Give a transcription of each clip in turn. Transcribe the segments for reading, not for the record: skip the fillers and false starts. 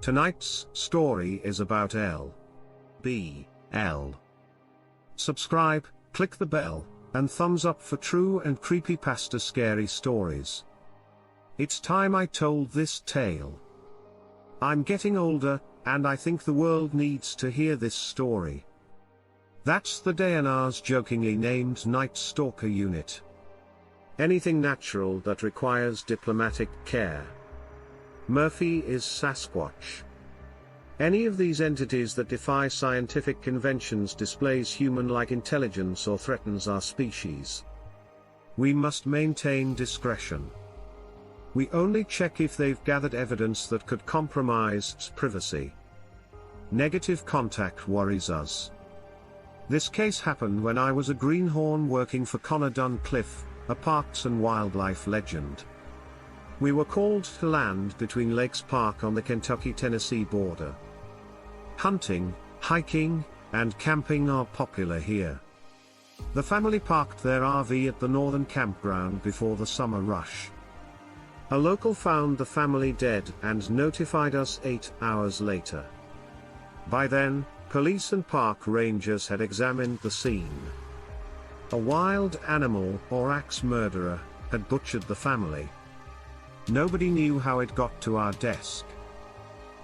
Tonight's story is about L.B.L. Subscribe, click the bell, and thumbs up for true and creepypasta scary stories. It's time I told this tale. I'm getting older, and I think the world needs to hear this story. That's the DNR's jokingly named Night Stalker unit. Anything natural that requires diplomatic care. Murphy is Sasquatch. Any of these entities that defy scientific conventions displays human-like intelligence or threatens our species. We must maintain discretion. We only check if they've gathered evidence that could compromise privacy. Negative contact worries us. This case happened when I was a greenhorn working for Connor Duncliffe, a parks and wildlife legend. We were called to land between Lakes Park on the Kentucky-Tennessee border. Hunting, hiking, and camping are popular here. The family parked their RV at the northern campground before the summer rush. A local found the family dead and notified us 8 hours later. By then, police and park rangers had examined the scene. A wild animal or axe murderer had butchered the family. Nobody knew how it got to our desk.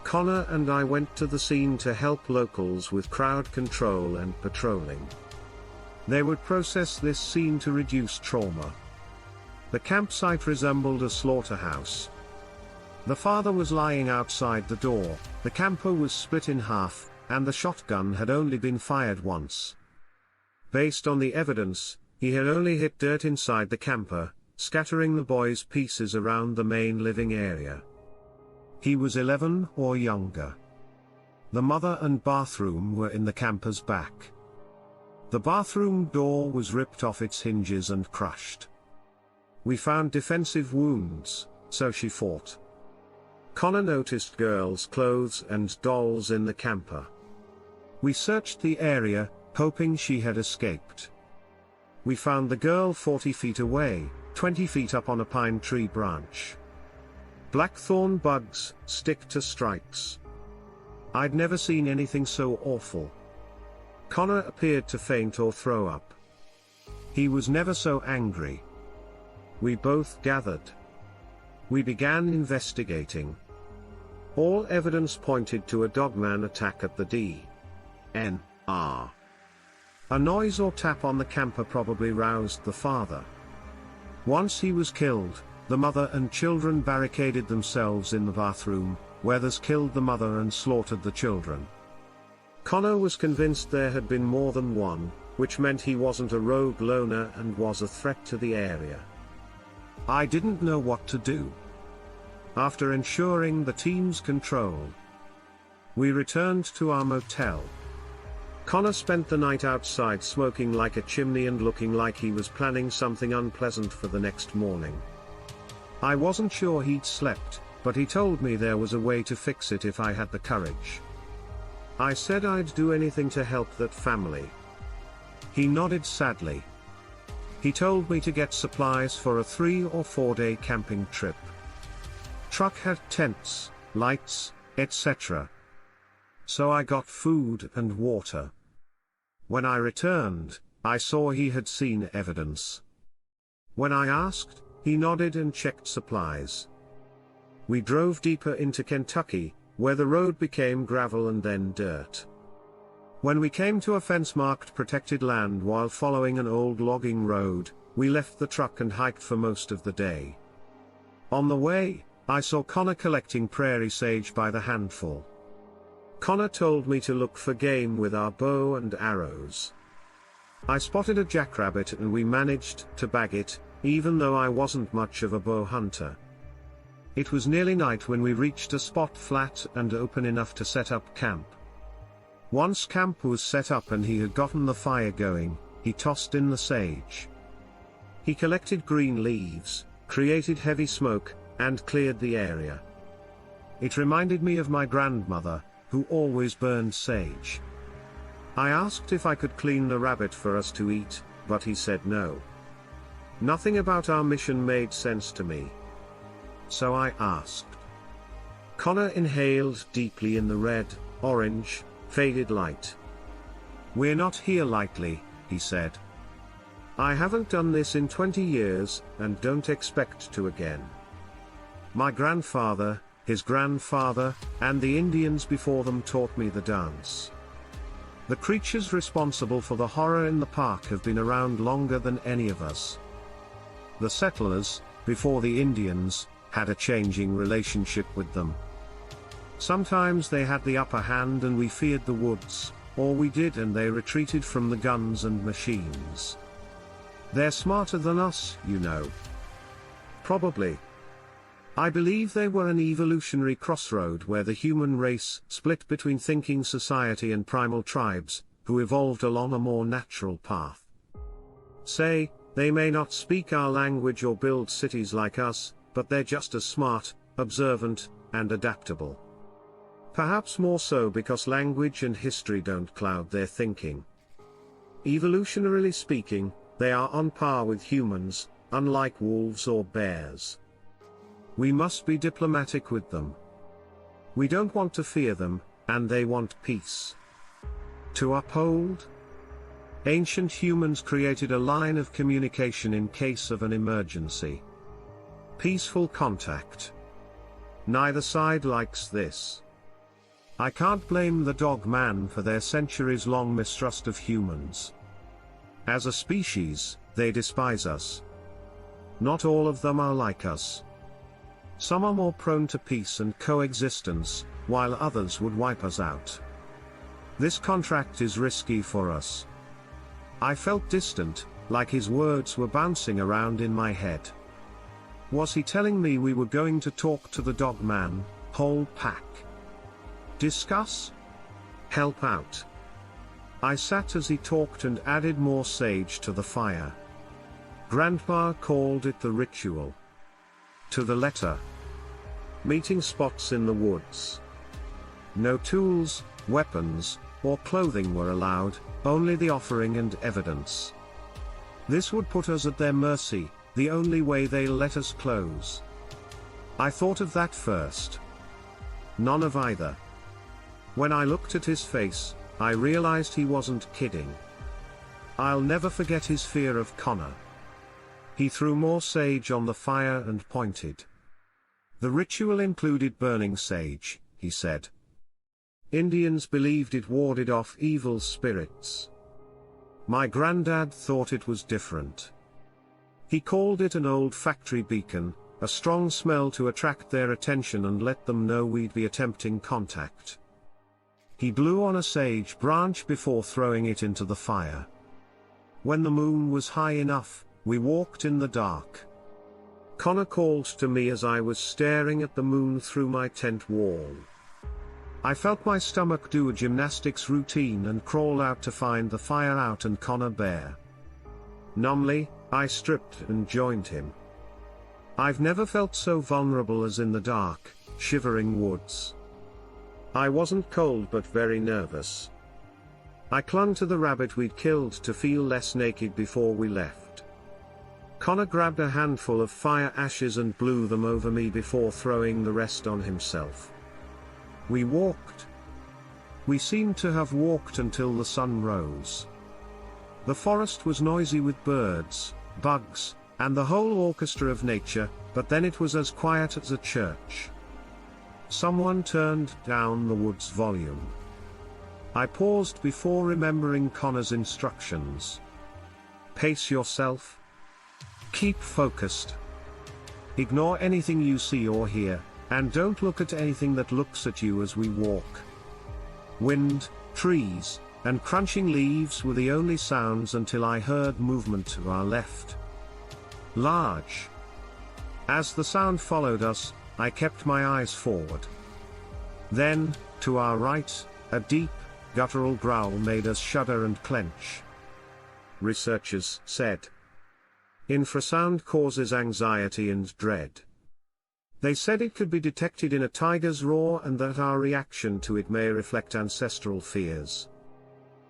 Connor and I went to the scene to help locals with crowd control and patrolling. They would process this scene to reduce trauma. The campsite resembled a slaughterhouse. The father was lying outside the door, the camper was split in half, and the shotgun had only been fired once. Based on the evidence, he had only hit dirt inside the camper, scattering the boys' pieces around the main living area. He was 11 or younger. The mother and bathroom were in the camper's back. The bathroom door was ripped off its hinges and crushed. We found defensive wounds, so she fought. Connor noticed girls' clothes and dolls in the camper. We searched the area, hoping she had escaped. We found the girl 40 feet away, 20 feet up on a pine tree branch. Blackthorn bugs stick to strikes. I'd never seen anything so awful. Connor appeared to faint or throw up. He was never so angry. We both gathered. We began investigating. All evidence pointed to a dogman attack at the DNR. A noise or tap on the camper probably roused the father. Once he was killed, the mother and children barricaded themselves in the bathroom, where others killed the mother and slaughtered the children. Connor was convinced there had been more than one, which meant he wasn't a rogue loner and was a threat to the area. I didn't know what to do. After ensuring the team's control, we returned to our motel. Connor spent the night outside smoking like a chimney and looking like he was planning something unpleasant for the next morning. I wasn't sure he'd slept, but he told me there was a way to fix it if I had the courage. I said I'd do anything to help that family. He nodded sadly. He told me to get supplies for a 3 or 4 day camping trip. Truck had tents, lights, etc. So I got food and water. When I returned, I saw he had seen evidence. When I asked, he nodded and checked supplies. We drove deeper into Kentucky, where the road became gravel and then dirt. When we came to a fence-marked protected land while following an old logging road, we left the truck and hiked for most of the day. On the way, I saw Connor collecting prairie sage by the handful. Connor told me to look for game with our bow and arrows. I spotted a jackrabbit and we managed to bag it, even though I wasn't much of a bow hunter. It was nearly night when we reached a spot flat and open enough to set up camp. Once camp was set up and he had gotten the fire going, he tossed in the sage. He collected green leaves, created heavy smoke, and cleared the area. It reminded me of my grandmother, who always burned sage. I asked if I could clean the rabbit for us to eat, but he said no. Nothing about our mission made sense to me. So I asked, Connor inhaled deeply in the red, orange, faded light. "We're not here lightly," he said. "I haven't done this in 20 years, and don't expect to again. My grandfather, his grandfather, and the Indians before them taught me the dance. The creatures responsible for the horror in the park have been around longer than any of us. The settlers, before the Indians, had a changing relationship with them. Sometimes they had the upper hand and we feared the woods, or we did and they retreated from the guns and machines. They're smarter than us, you know." "Probably. I believe they were an evolutionary crossroad where the human race split between thinking society and primal tribes, who evolved along a more natural path. Say, they may not speak our language or build cities like us, but they're just as smart, observant, and adaptable. Perhaps more so because language and history don't cloud their thinking. Evolutionarily speaking, they are on par with humans, unlike wolves or bears. We must be diplomatic with them. We don't want to fear them, and they want peace. To uphold? Ancient humans created a line of communication in case of an emergency. Peaceful contact. Neither side likes this. I can't blame the dogman for their centuries-long mistrust of humans. As a species, they despise us. Not all of them are like us. Some are more prone to peace and coexistence, while others would wipe us out. This contract is risky for us." I felt distant, like his words were bouncing around in my head. Was he telling me we were going to talk to the dogman, whole pack? Discuss? Help out? I sat as he talked and added more sage to the fire. Grandpa called it the ritual. To the letter. Meeting spots in the woods. No tools, weapons, or clothing were allowed, only the offering and evidence. This would put us at their mercy, the only way they'll let us close. I thought of that first. None of either. When I looked at his face, I realized he wasn't kidding. I'll never forget his fear of Connor. He threw more sage on the fire and pointed. The ritual included burning sage, he said. Indians believed it warded off evil spirits. My granddad thought it was different. He called it an olfactory beacon, a strong smell to attract their attention and let them know we'd be attempting contact. He blew on a sage branch before throwing it into the fire. When the moon was high enough, we walked in the dark. Connor called to me as I was staring at the moon through my tent wall. I felt my stomach do a gymnastics routine and crawl out to find the fire out and Connor bare. Numbly, I stripped and joined him. I've never felt so vulnerable as in the dark, shivering woods. I wasn't cold but very nervous. I clung to the rabbit we'd killed to feel less naked before we left. Connor grabbed a handful of fire ashes and blew them over me before throwing the rest on himself. We walked. We seemed to have walked until the sun rose. The forest was noisy with birds, bugs, and the whole orchestra of nature, but then it was as quiet as a church. Someone turned down the wood's volume. I paused before remembering Connor's instructions. Pace yourself. Keep focused. Ignore anything you see or hear, and don't look at anything that looks at you as we walk. Wind, trees, and crunching leaves were the only sounds until I heard movement to our left. Large. As the sound followed us, I kept my eyes forward. Then, to our right, a deep, guttural growl made us shudder and clench. Researchers said. Infrasound causes anxiety and dread. They said it could be detected in a tiger's roar and that our reaction to it may reflect ancestral fears.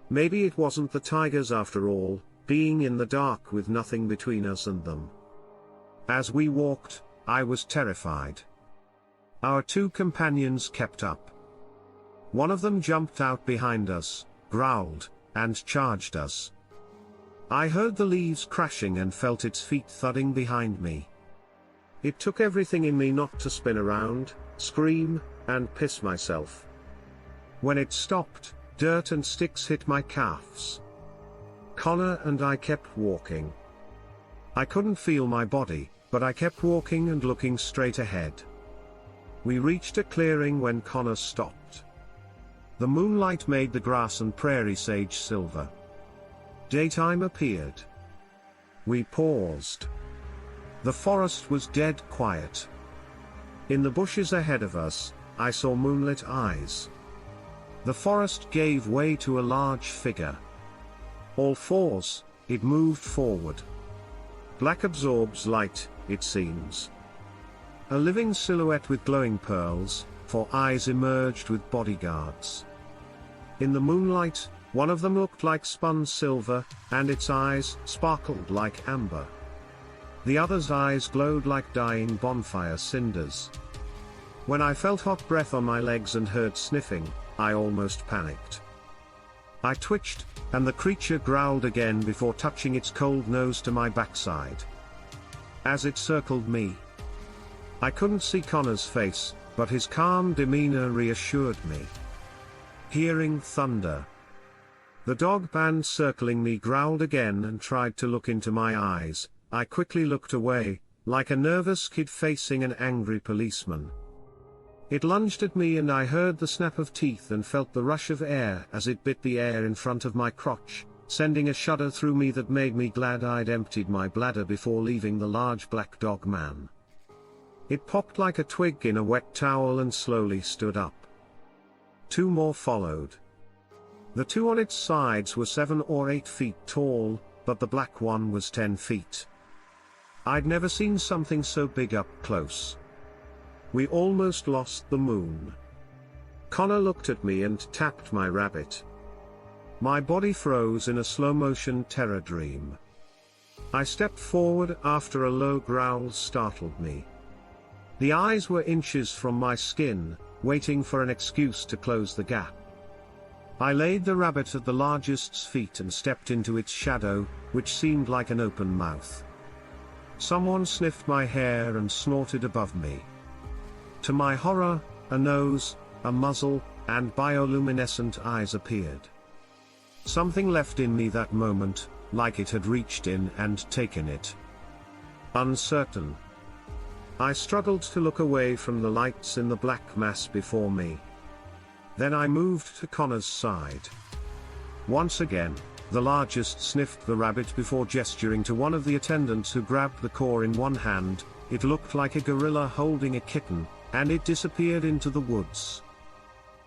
Maybe it wasn't the tigers after all, being in the dark with nothing between us and them. As we walked, I was terrified. Our two companions kept up. One of them jumped out behind us, growled, and charged us. I heard the leaves crashing and felt its feet thudding behind me. It took everything in me not to spin around, scream, and piss myself. When it stopped, dirt and sticks hit my calves. Connor and I kept walking. I couldn't feel my body, but I kept walking and looking straight ahead. We reached a clearing when Connor stopped. The moonlight made the grass and prairie sage silver. Daytime appeared. We paused. The forest was dead quiet. In the bushes ahead of us, I saw moonlit eyes. The forest gave way to a large figure. All fours, it moved forward. Black absorbs light, it seems. A living silhouette with glowing pearls, for eyes emerged with bodyguards. In the moonlight, one of them looked like spun silver, and its eyes sparkled like amber. The other's eyes glowed like dying bonfire cinders. When I felt hot breath on my legs and heard sniffing, I almost panicked. I twitched, and the creature growled again before touching its cold nose to my backside. As it circled me, I couldn't see Connor's face, but his calm demeanor reassured me. Hearing thunder. The dogman circling me growled again and tried to look into my eyes. I quickly looked away, like a nervous kid facing an angry policeman. It lunged at me and I heard the snap of teeth and felt the rush of air as it bit the air in front of my crotch, sending a shudder through me that made me glad I'd emptied my bladder before leaving the large black dog man. It popped like a twig in a wet towel and slowly stood up. Two more followed. The two on its sides were 7 or 8 feet tall, but the black one was 10 feet. I'd never seen something so big up close. We almost lost the moon. Connor looked at me and tapped my rabbit. My body froze in a slow-motion terror dream. I stepped forward after a low growl startled me. The eyes were inches from my skin, waiting for an excuse to close the gap. I laid the rabbit at the largest's feet and stepped into its shadow, which seemed like an open mouth. Someone sniffed my hair and snorted above me. To my horror, a nose, a muzzle, and bioluminescent eyes appeared. Something left in me that moment, like it had reached in and taken it. Uncertain. I struggled to look away from the lights in the black mass before me. Then I moved to Connor's side. Once again, the largest sniffed the rabbit before gesturing to one of the attendants who grabbed the core in one hand. It looked like a gorilla holding a kitten, and it disappeared into the woods.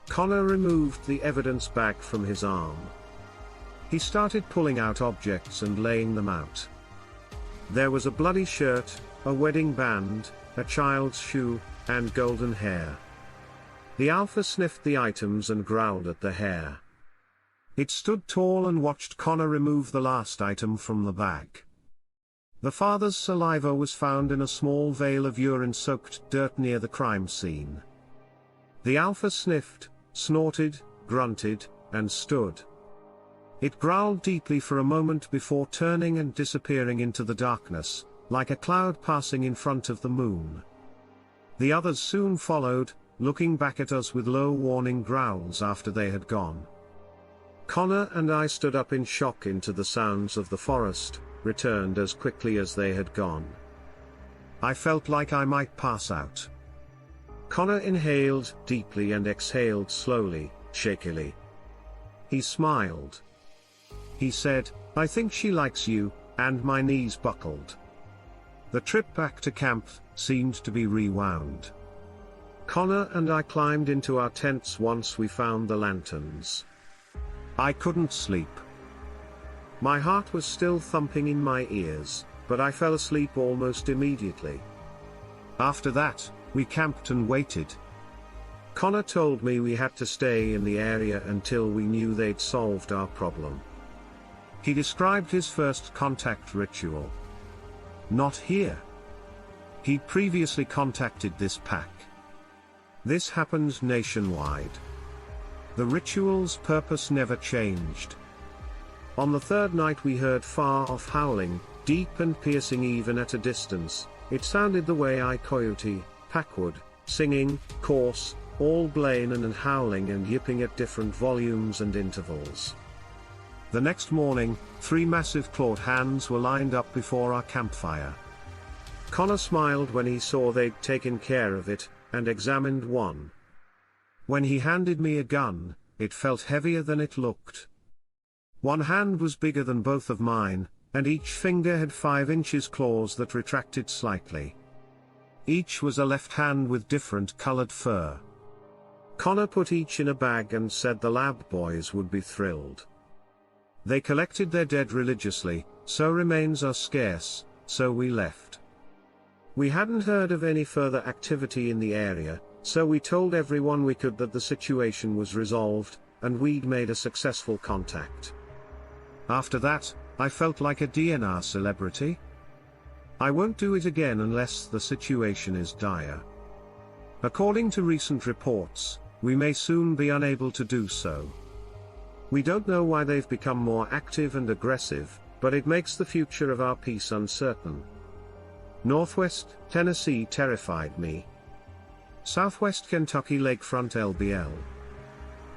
Connor removed the evidence bag from his arm. He started pulling out objects and laying them out. There was a bloody shirt, a wedding band, a child's shoe, and golden hair. The alpha sniffed the items and growled at the hair. It stood tall and watched Connor remove the last item from the bag. The father's saliva was found in a small veil of urine-soaked dirt near the crime scene. The alpha sniffed, snorted, grunted, and stood. It growled deeply for a moment before turning and disappearing into the darkness, like a cloud passing in front of the moon. The others soon followed, looking back at us with low warning growls after they had gone. Connor and I stood up in shock into the sounds of the forest, returned as quickly as they had gone. I felt like I might pass out. Connor inhaled deeply and exhaled slowly, shakily. He smiled. He said, "I think she likes you," and my knees buckled. The trip back to camp seemed to be rewound. Connor and I climbed into our tents once we found the lanterns. I couldn't sleep. My heart was still thumping in my ears, but I fell asleep almost immediately. After that, we camped and waited. Connor told me we had to stay in the area until we knew they'd solved our problem. He described his first contact ritual. Not here. He'd previously contacted this pack. This happened nationwide. The ritual's purpose never changed. On the third night we heard far-off howling, deep and piercing even at a distance. It sounded the way I coyote, packwood, singing, coarse, all ballen and howling and yipping at different volumes and intervals. The next morning, 3 massive clawed hands were lined up before our campfire. Connor smiled when he saw they'd taken care of it, and examined one. When he handed me a gun, it felt heavier than it looked. One hand was bigger than both of mine, and each finger had 5 inches claws that retracted slightly. Each was a left hand with different colored fur. Connor put each in a bag and said the lab boys would be thrilled. They collected their dead religiously, so remains are scarce, so we left. We hadn't heard of any further activity in the area, so we told everyone we could that the situation was resolved, and we'd made a successful contact. After that, I felt like a DNR celebrity. I won't do it again unless the situation is dire. According to recent reports, we may soon be unable to do so. We don't know why they've become more active and aggressive, but it makes the future of our peace uncertain. Northwest Tennessee terrified me. Southwest Kentucky lakefront LBL.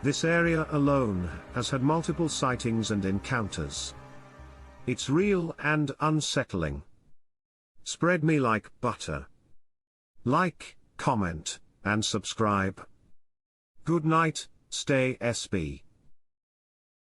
This area alone has had multiple sightings and encounters. It's real and unsettling. Spread me like butter. Like, comment, and subscribe. Good night, stay SB.